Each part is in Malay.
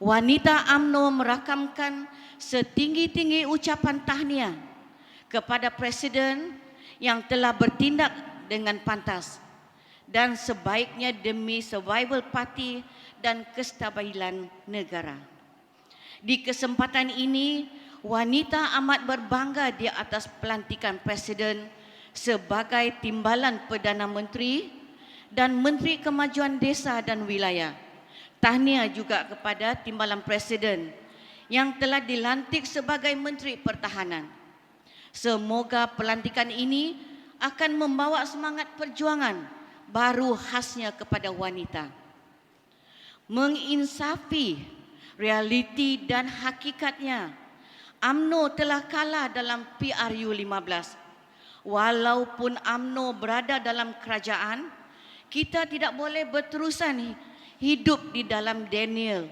wanita UMNO merakamkan setinggi-tinggi ucapan tahniah kepada Presiden yang telah bertindak dengan pantas dan sebaiknya demi survival parti dan kestabilan negara. Di kesempatan ini, wanita amat berbangga di atas pelantikan Presiden sebagai Timbalan Perdana Menteri dan Menteri Kemajuan Desa dan Wilayah. Tahniah juga kepada Timbalan Presiden yang telah dilantik sebagai Menteri Pertahanan. Semoga pelantikan ini akan membawa semangat perjuangan baru khasnya kepada wanita. Menginsafi realiti dan hakikatnya, UMNO telah kalah dalam PRU 15. Walaupun UMNO berada dalam kerajaan, kita tidak boleh berterusan hidup di dalam denial.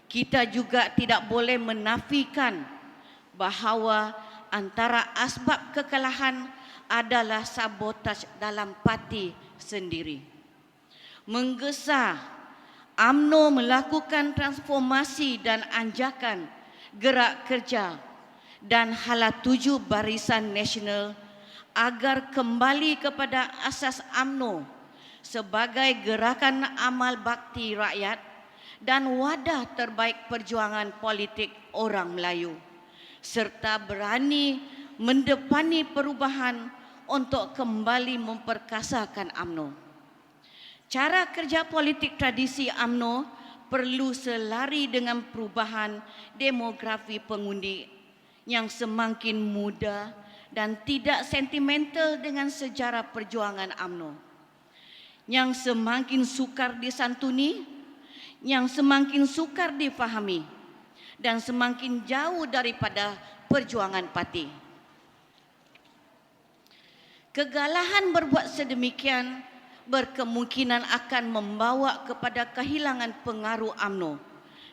Kita juga tidak boleh menafikan bahawa antara asbab kekalahan adalah sabotaj dalam parti sendiri. Menggesa, UMNO melakukan transformasi dan anjakan gerak kerja dan hala tuju Barisan Nasional agar kembali kepada asas UMNO sebagai gerakan amal bakti rakyat dan wadah terbaik perjuangan politik orang Melayu, serta berani mendepani perubahan untuk kembali memperkasakan UMNO. Cara kerja politik tradisi UMNO perlu selari dengan perubahan demografi pengundi yang semakin muda dan tidak sentimental dengan sejarah perjuangan UMNO, yang semakin sukar disantuni, yang semakin sukar difahami dan semakin jauh daripada perjuangan parti. Kegalahan berbuat sedemikian berkemungkinan akan membawa kepada kehilangan pengaruh UMNO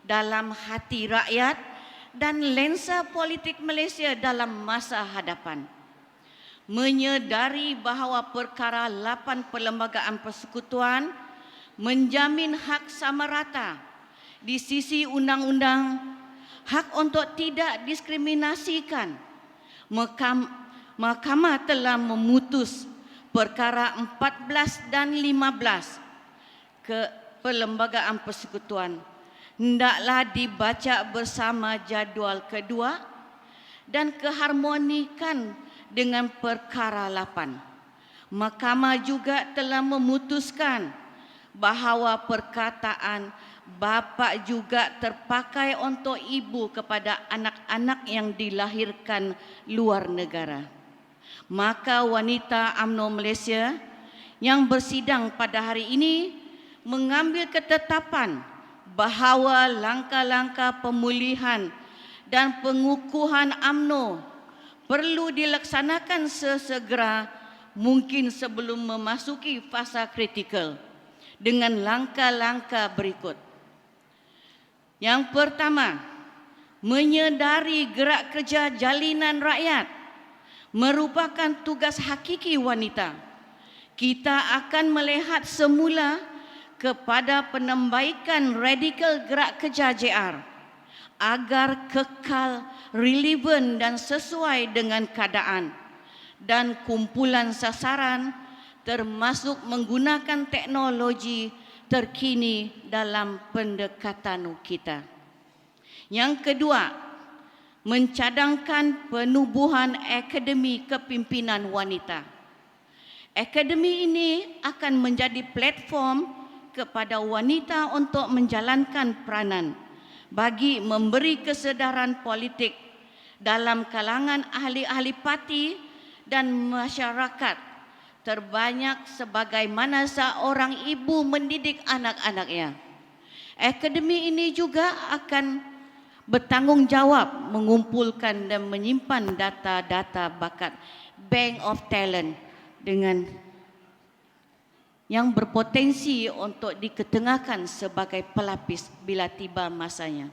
dalam hati rakyat dan lensa politik Malaysia dalam masa hadapan. Menyedari bahawa perkara 8 perlembagaan persekutuan menjamin hak sama rata di sisi undang-undang, hak untuk tidak diskriminasikan, Mahkamah telah memutus perkara 14 dan 15 ke perlembagaan persekutuan hendaklah dibaca bersama jadual kedua dan keharmonikan dengan perkara 8. Mahkamah juga telah memutuskan bahawa perkataan bapa juga terpakai untuk ibu kepada anak-anak yang dilahirkan luar negara. Maka wanita UMNO Malaysia yang bersidang pada hari ini mengambil ketetapan bahawa langkah-langkah pemulihan dan pengukuhan UMNO perlu dilaksanakan sesegera mungkin sebelum memasuki fasa kritikal dengan langkah-langkah berikut. Yang pertama, menyedari gerak kerja jalinan rakyat merupakan tugas hakiki wanita. Kita akan melihat semula kepada penambaikan radikal gerak kerja JR agar kekal relevan dan sesuai dengan keadaan dan kumpulan sasaran, termasuk menggunakan teknologi terkini dalam pendekatan kita. Yang kedua, mencadangkan penubuhan Akademi Kepimpinan Wanita. Akademi ini akan menjadi platform kepada wanita untuk menjalankan peranan bagi memberi kesedaran politik dalam kalangan ahli-ahli parti dan masyarakat, terbanyak sebagaimana seorang ibu mendidik anak-anaknya. Akademi ini juga akan bertanggungjawab mengumpulkan dan menyimpan data-data bakat Bank of Talent dengan yang berpotensi untuk diketengahkan sebagai pelapis bila tiba masanya.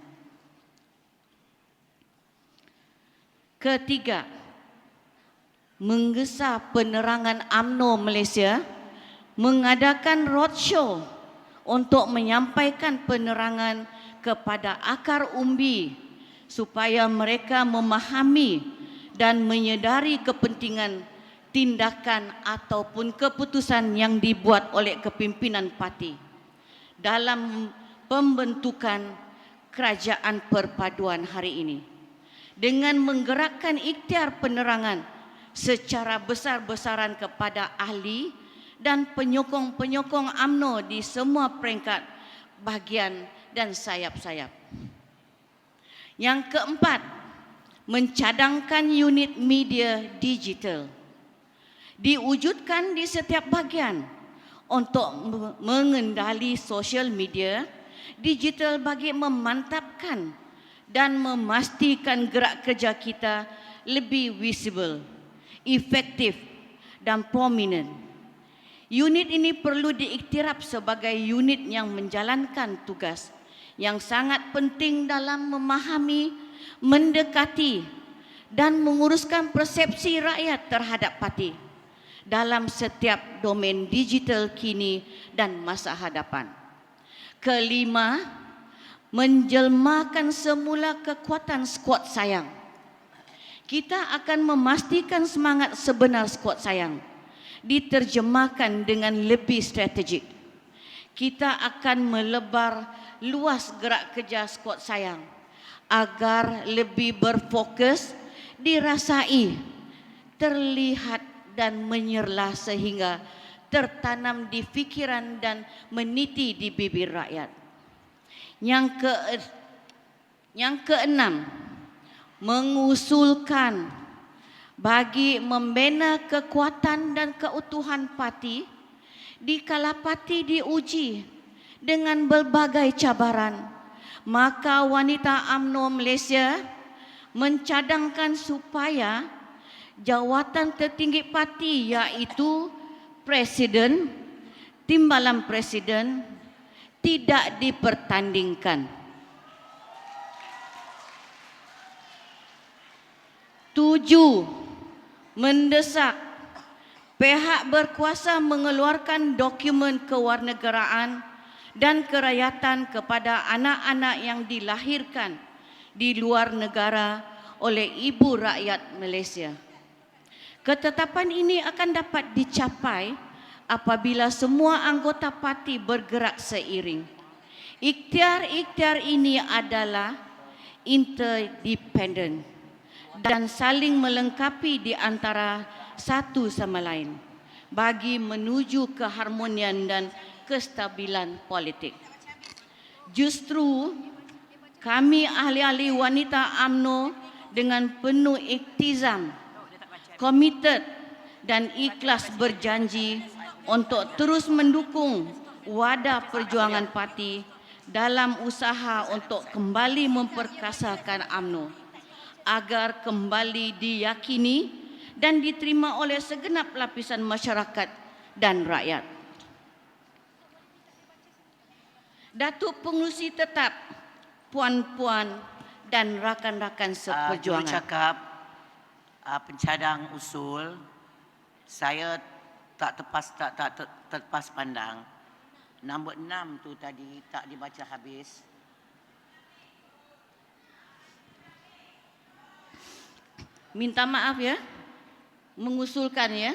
Ketiga, menggesa penerangan UMNO Malaysia mengadakan roadshow untuk menyampaikan penerangan kepada akar umbi supaya mereka memahami dan menyedari kepentingan tindakan ataupun keputusan yang dibuat oleh kepimpinan parti dalam pembentukan kerajaan perpaduan hari ini. Dengan menggerakkan ikhtiar penerangan secara besar-besaran kepada ahli dan penyokong-penyokong UMNO di semua peringkat, bahagian dan sayap-sayap. Yang keempat, mencadangkan unit media digital. Diwujudkan di setiap bahagian untuk mengendali sosial media digital bagi memantapkan dan memastikan gerak kerja kita lebih visible, efektif dan prominent. Unit ini perlu diiktiraf sebagai unit yang menjalankan tugas yang sangat penting dalam memahami, mendekati dan menguruskan persepsi rakyat terhadap parti dalam setiap domain digital kini dan masa hadapan. Kelima, menjelmakan semula kekuatan skuad sayang. Kita akan memastikan semangat sebenar skuad sayang diterjemahkan dengan lebih strategik. Kita akan melebar luas gerak kerja skuad sayang agar lebih berfokus, dirasai, terlihat dan menyerlah sehingga tertanam di fikiran dan meniti di bibir rakyat. Yang keenam, mengusulkan bagi membina kekuatan dan keutuhan parti dikala parti diuji dengan berbagai cabaran, maka wanita UMNO Malaysia mencadangkan supaya jawatan tertinggi parti iaitu Presiden, Timbalan Presiden tidak dipertandingkan. 7. Mendesak pihak berkuasa mengeluarkan dokumen kewarganegaraan dan kerakyatan kepada anak-anak yang dilahirkan di luar negara oleh ibu rakyat Malaysia. Ketetapan ini akan dapat dicapai apabila semua anggota parti bergerak seiring. Ikhtiar-ikhtiar ini adalah interdependent dan saling melengkapi di antara satu sama lain bagi menuju keharmonian dan kestabilan politik. Justru kami ahli-ahli wanita UMNO dengan penuh iktizam, komited dan ikhlas berjanji untuk terus mendukung wadah perjuangan parti dalam usaha untuk kembali memperkasakan UMNO agar kembali diyakini dan diterima oleh segenap lapisan masyarakat dan rakyat. Datuk Pengerusi Tetap, puan-puan dan rakan-rakan seperjuangan. Cakap pencadang usul, saya tak terlepas pandang. Nombor 6 tu tadi tak dibaca habis. Minta maaf ya, mengusulkan ya.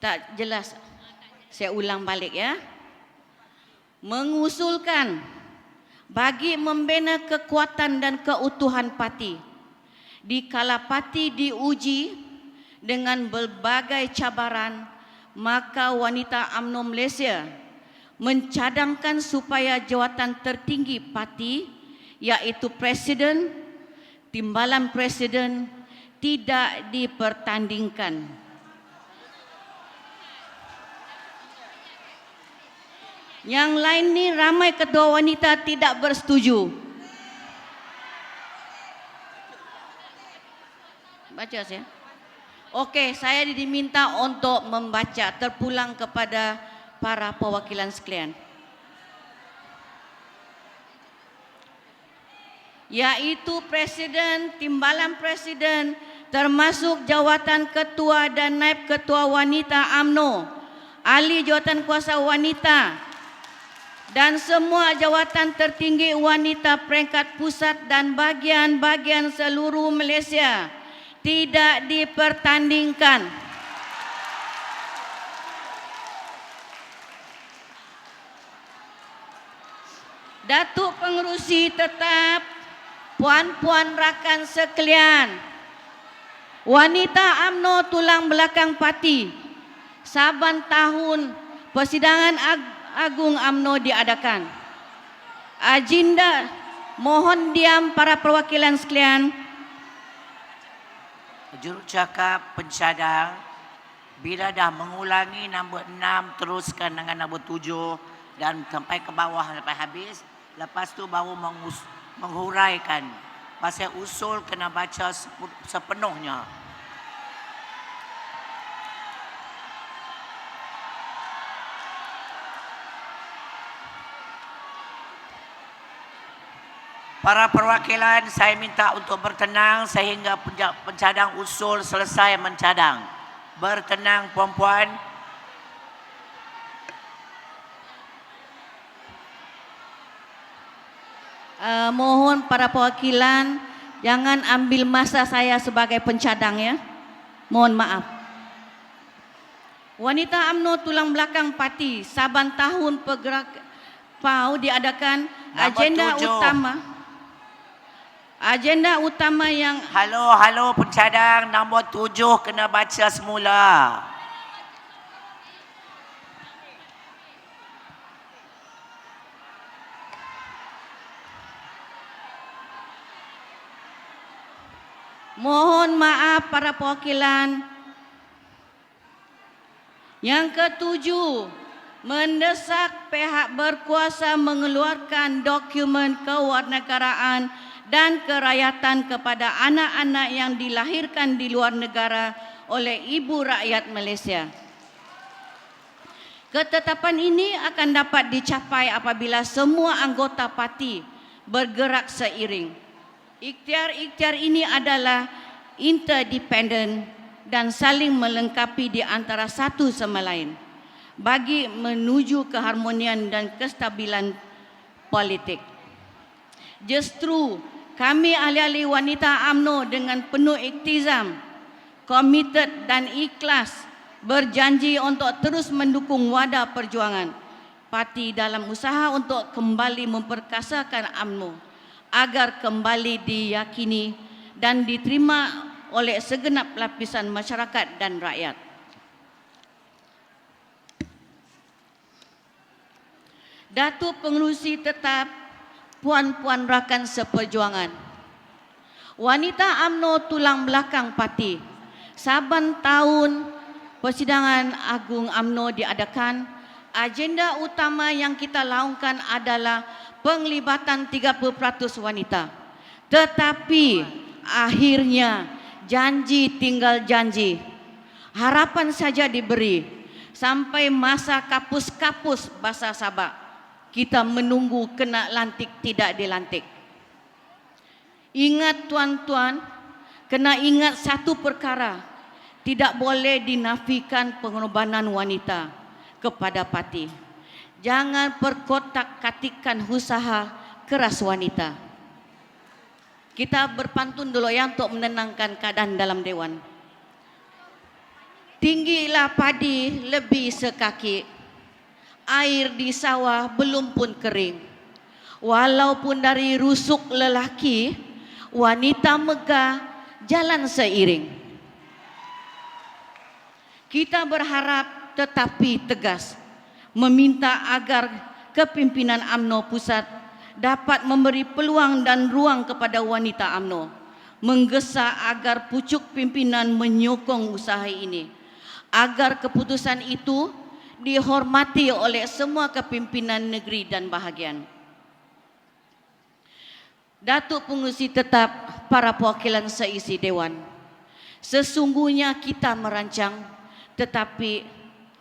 Tak jelas. Saya ulang balik ya. Mengusulkan bagi membina kekuatan dan keutuhan parti dikala parti diuji dengan berbagai cabaran, maka wanita UMNO Malaysia mencadangkan supaya jawatan tertinggi parti iaitu Presiden, Timbalan Presiden tidak dipertandingkan. Yang lain ni ramai ketua wanita tidak bersetuju. Baca saya. Okey, saya diminta untuk membaca terpulang kepada para perwakilan sekalian. Yaitu Presiden, Timbalan Presiden termasuk jawatan ketua dan naib ketua wanita UMNO ahli jawatan kuasa wanita dan semua jawatan tertinggi wanita peringkat pusat dan bahagian-bahagian seluruh Malaysia tidak dipertandingkan. Datuk Pengerusi Tetap, puan-puan rakan sekalian, wanita UMNO tulang belakang parti, saban tahun persidangan agung UMNO diadakan. Agenda, mohon diam para perwakilan sekalian. Jurucakap pencadang, bila dah mengulangi nombor 6, teruskan dengan nombor 7 dan sampai ke bawah sampai habis. Lepas tu baru menghuraikan. Pasal usul kena baca sepenuhnya. Para perwakilan, saya minta untuk bertenang sehingga pencadang usul selesai mencadang. Bertenang puan-puan. Mohon para perwakilan jangan ambil masa saya sebagai pencadang ya. Mohon maaf. Wanita UMNO tulang belakang parti, saban tahun pergerak PAU diadakan agenda utama yang Halo pencadang nombor 7 kena baca semula. Mohon maaf para perwakilan. Yang ketujuh, mendesak pihak berkuasa mengeluarkan dokumen kewarganegaraan dan kerakyatan kepada anak-anak yang dilahirkan di luar negara oleh ibu rakyat Malaysia. Ketetapan ini akan dapat dicapai apabila semua anggota parti bergerak seiring. Ikhtiar-ikhtiar ini adalah interdependen dan saling melengkapi di antara satu sama lain bagi menuju keharmonian dan kestabilan politik. Justru kami ahli-ahli wanita UMNO dengan penuh iktizam, komited dan ikhlas berjanji untuk terus mendukung wadah perjuangan parti dalam usaha untuk kembali memperkasakan UMNO agar kembali diyakini dan diterima oleh segenap lapisan masyarakat dan rakyat. Datuk Pengerusi Tetap, puan-puan rakan seperjuangan, wanita UMNO tulang belakang parti, saban tahun persidangan agung UMNO diadakan, agenda utama yang kita laungkan adalah penglibatan 30% wanita. Tetapi akhirnya janji tinggal janji. Harapan saja diberi sampai masa kapus-kapus bahasa Sabak. Kita menunggu kena lantik tidak dilantik. Ingat tuan-tuan, kena ingat satu perkara. Tidak boleh dinafikan pengorbanan wanita kepada parti. Jangan perkotak-katikan usaha keras wanita. Kita berpantun dulu ya untuk menenangkan keadaan dalam dewan. Tinggilah padi lebih sekaki, air di sawah belum pun kering. Walaupun dari rusuk lelaki, wanita megah jalan seiring. Kita berharap tetapi tegas meminta agar kepimpinan UMNO pusat dapat memberi peluang dan ruang kepada wanita UMNO, menggesa agar pucuk pimpinan menyokong usaha ini, agar keputusan itu dihormati oleh semua kepimpinan negeri dan bahagian. Datuk Pengerusi Tetap, para perwakilan seisi dewan, sesungguhnya kita merancang, tetapi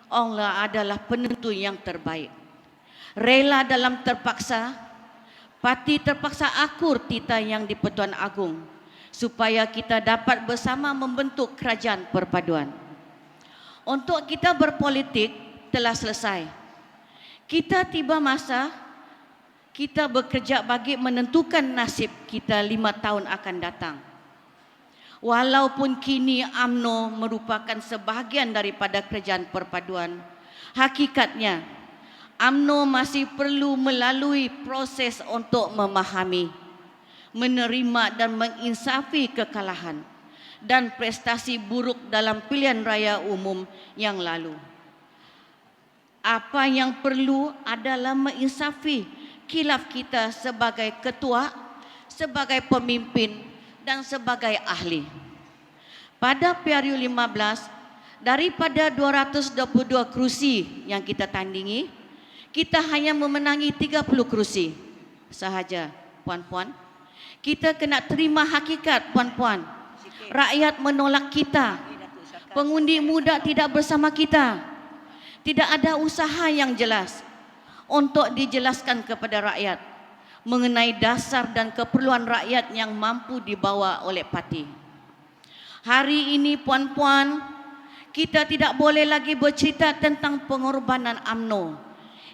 Allah adalah penentu yang terbaik. Rela dalam terpaksa, parti terpaksa akur titah yang di-Pertuan Agong supaya kita dapat bersama membentuk kerajaan perpaduan. Untuk kita berpolitik, telah selesai. Kita tiba masa kita bekerja bagi menentukan nasib kita 5 tahun akan datang. Walaupun kini UMNO merupakan sebahagian daripada kerajaan perpaduan, hakikatnya UMNO masih perlu melalui proses untuk memahami, menerima dan menginsafi kekalahan dan prestasi buruk dalam pilihan raya umum yang lalu. Apa yang perlu adalah menginsafi khilaf kita sebagai ketua, sebagai pemimpin dan sebagai ahli. Pada PRU 15, daripada 222 kerusi yang kita tandingi, kita hanya memenangi 30 kerusi sahaja, puan-puan. Kita kena terima hakikat, puan-puan. Rakyat menolak kita. Pengundi muda tidak bersama kita. Tidak ada usaha yang jelas untuk dijelaskan kepada rakyat mengenai dasar dan keperluan rakyat yang mampu dibawa oleh parti. Hari ini, puan-puan, kita tidak boleh lagi bercerita tentang pengorbanan UMNO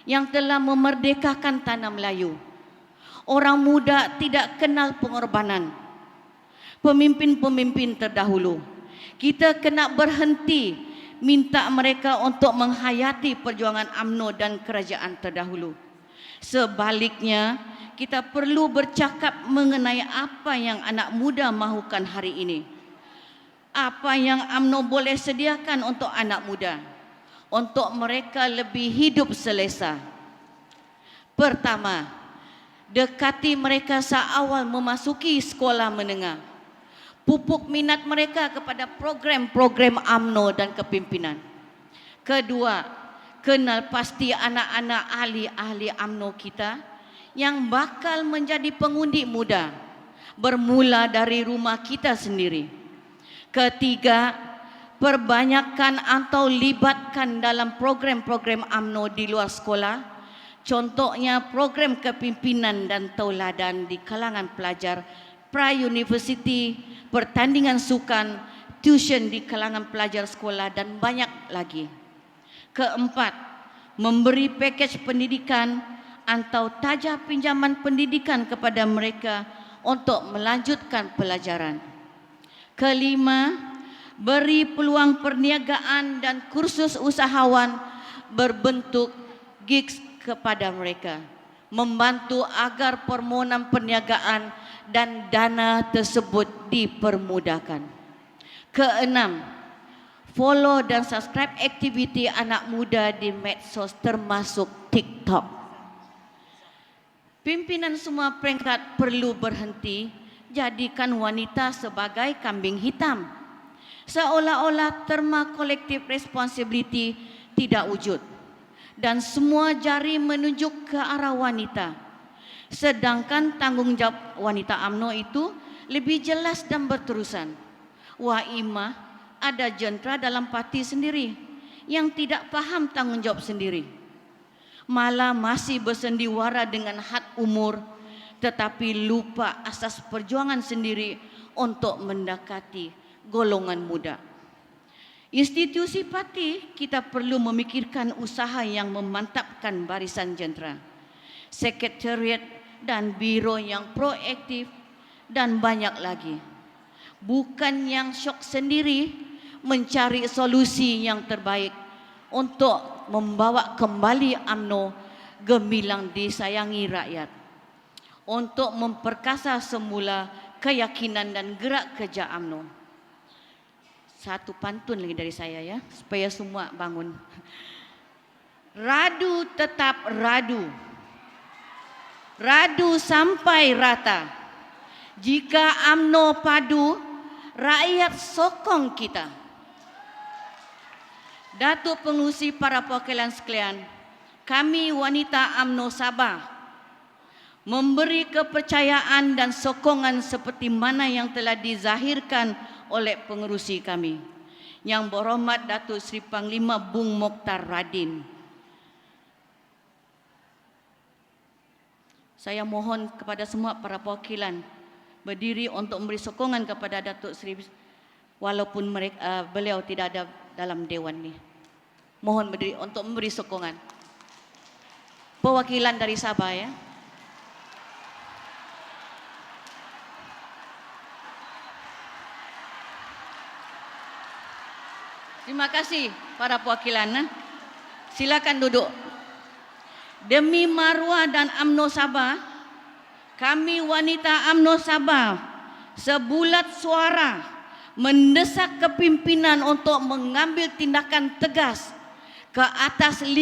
yang telah memerdekakan tanah Melayu. Orang muda tidak kenal pengorbanan. Pemimpin-pemimpin terdahulu, kita kena berhenti minta mereka untuk menghayati perjuangan UMNO dan kerajaan terdahulu. Sebaliknya, kita perlu bercakap mengenai apa yang anak muda mahukan hari ini. Apa yang UMNO boleh sediakan untuk anak muda, untuk mereka lebih hidup selesa. Pertama, dekati mereka seawal memasuki sekolah menengah. Pupuk minat mereka kepada program-program UMNO dan kepimpinan. Kedua, kenal pasti anak-anak ahli-ahli UMNO kita yang bakal menjadi pengundi muda, bermula dari rumah kita sendiri. Ketiga, perbanyakkan atau libatkan dalam program-program UMNO di luar sekolah. Contohnya program kepimpinan dan tauladan di kalangan pelajar pra-university, pertandingan sukan, tuition di kalangan pelajar sekolah dan banyak lagi. Keempat, memberi pakej pendidikan atau tajah pinjaman pendidikan kepada mereka untuk melanjutkan pelajaran. Kelima, beri peluang perniagaan dan kursus usahawan berbentuk gigs kepada mereka, membantu agar permohonan perniagaan dan dana tersebut dipermudahkan. Keenam, follow dan subscribe aktiviti anak muda di medsos termasuk TikTok. Pimpinan semua peringkat perlu berhenti jadikan wanita sebagai kambing hitam. Seolah-olah terma collective responsibility tidak wujud dan semua jari menunjuk ke arah wanita. Sedangkan tanggungjawab wanita UMNO itu lebih jelas dan berterusan. Waimah ada jentera dalam parti sendiri yang tidak paham tanggungjawab sendiri. Malah masih bersendiwara dengan had umur tetapi lupa asas perjuangan sendiri untuk mendekati golongan muda. Institusi parti kita perlu memikirkan usaha yang memantapkan barisan jentera, sekretariat dan biro yang proaktif dan banyak lagi. Bukan yang syok sendiri mencari solusi yang terbaik untuk membawa kembali UMNO gemilang disayangi rakyat. Untuk memperkasa semula keyakinan dan gerak kerja UMNO. Satu pantun lagi dari saya ya, supaya semua bangun. Radu tetap radu. Radu sampai rata. Jika UMNO padu, rakyat sokong kita. Datuk Pengerusi para perwakilan sekalian, kami wanita UMNO Sabah memberi kepercayaan dan sokongan seperti mana yang telah dizahirkan oleh pengerusi kami. Yang berhormat Datuk Seri Panglima Bung Mokhtar Radin. Saya mohon kepada semua para perwakilan berdiri untuk memberi sokongan kepada Datuk Seri walaupun beliau tidak ada dalam dewan ini. Mohon berdiri untuk memberi sokongan. Perwakilan dari Sabah ya. Terima kasih para perwakilan. Silakan duduk. Demi maruah dan UMNO Sabah, kami wanita UMNO Sabah sebulat suara mendesak kepimpinan untuk mengambil tindakan tegas ke atas 5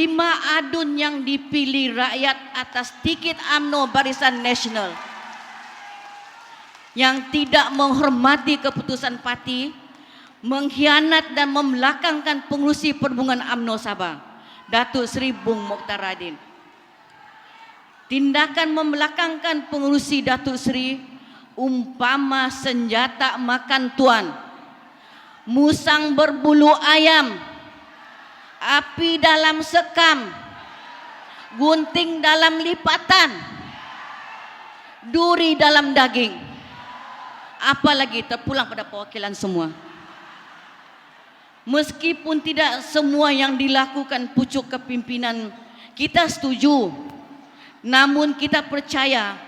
adun yang dipilih rakyat atas tiket UMNO Barisan Nasional yang tidak menghormati keputusan parti, mengkhianat dan membelakangkan pengurusi perhubungan UMNO Sabah, Datuk Seri Bung Mokhtar Radin. Tindakan membelakangkan pengurusi Datuk Seri umpama senjata makan tuan, musang berbulu ayam, api dalam sekam, gunting dalam lipatan, duri dalam daging. Apalagi terpulang pada perwakilan semua. Meskipun tidak semua yang dilakukan pucuk kepimpinan kita setuju, namun kita percaya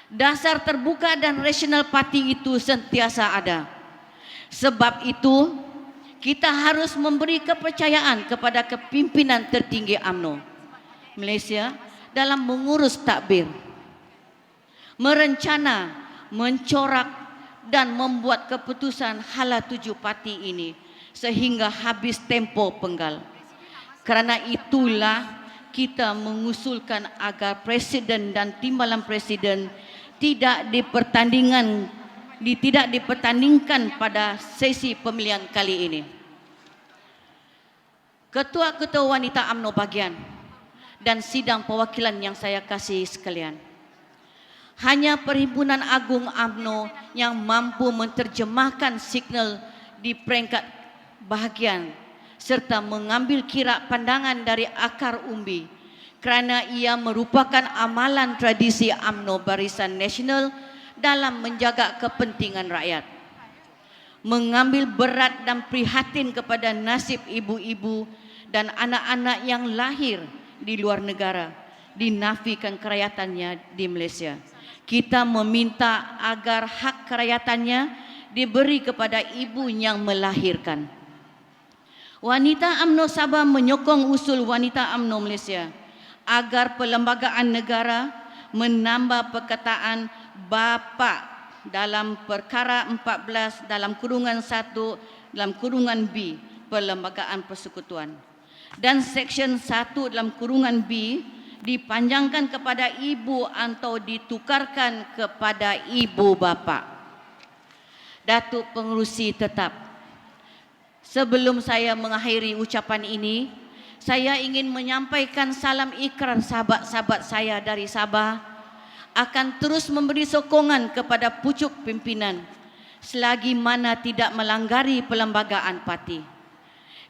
dasar terbuka dan rasional parti itu sentiasa ada. Sebab itu, kita harus memberi kepercayaan kepada kepimpinan tertinggi UMNO Malaysia dalam mengurus takbir, merencana, mencorak dan membuat keputusan hala 7 parti ini sehingga habis tempo penggal. Kerana itulah kita mengusulkan agar Presiden dan Timbalan Presiden tidak dipertandingkan pada sesi pemilihan kali ini. Ketua-ketua wanita UMNO bagian dan sidang perwakilan yang saya kasihi sekalian, hanya Perhimpunan Agung UMNO yang mampu menerjemahkan signal di peringkat bahagian serta mengambil kira pandangan dari akar umbi kerana ia merupakan amalan tradisi UMNO Barisan Nasional dalam menjaga kepentingan rakyat. Mengambil berat dan prihatin kepada nasib ibu-ibu dan anak-anak yang lahir di luar negara, dinafikan kerayaatannya di Malaysia. Kita meminta agar hak kerayaatannya diberi kepada ibu yang melahirkan. Wanita UMNO Sabah menyokong usul wanita UMNO Malaysia agar perlembagaan negara menambah perkataan bapa dalam perkara 14 dalam kurungan 1 dalam kurungan B Perlembagaan Persekutuan dan Seksyen 1 dalam kurungan B dipanjangkan kepada ibu atau ditukarkan kepada ibu bapa. Datuk Pengerusi Tetap, sebelum saya mengakhiri ucapan ini, saya ingin menyampaikan salam ikrar sahabat-sahabat saya dari Sabah akan terus memberi sokongan kepada pucuk pimpinan selagi mana tidak melanggari perlembagaan parti.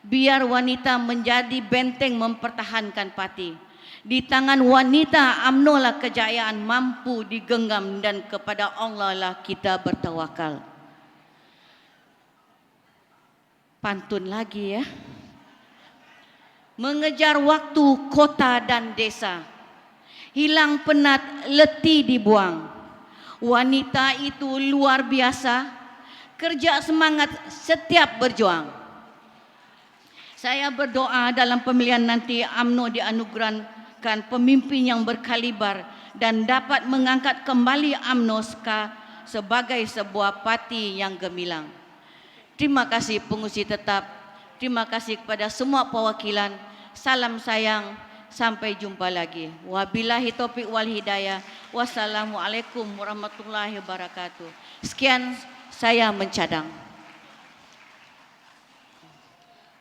Biar wanita menjadi benteng mempertahankan parti. Di tangan wanita UMNO lah kejayaan mampu digenggam dan kepada Allah lah kita bertawakal. Pantun lagi ya. Mengejar waktu kota dan desa, hilang penat letih dibuang. Wanita itu luar biasa, kerja semangat setiap berjuang. Saya berdoa dalam pemilihan nanti UMNO dianugerahkan pemimpin yang berkaliber dan dapat mengangkat kembali UMNO sebagai sebuah parti yang gemilang. Terima kasih pengurusi tetap. Terima kasih kepada semua perwakilan. Salam sayang. Sampai jumpa lagi. Wabillahi taufiq wal hidayah. Wassalamualaikum warahmatullahi wabarakatuh. Sekian, saya mencadang.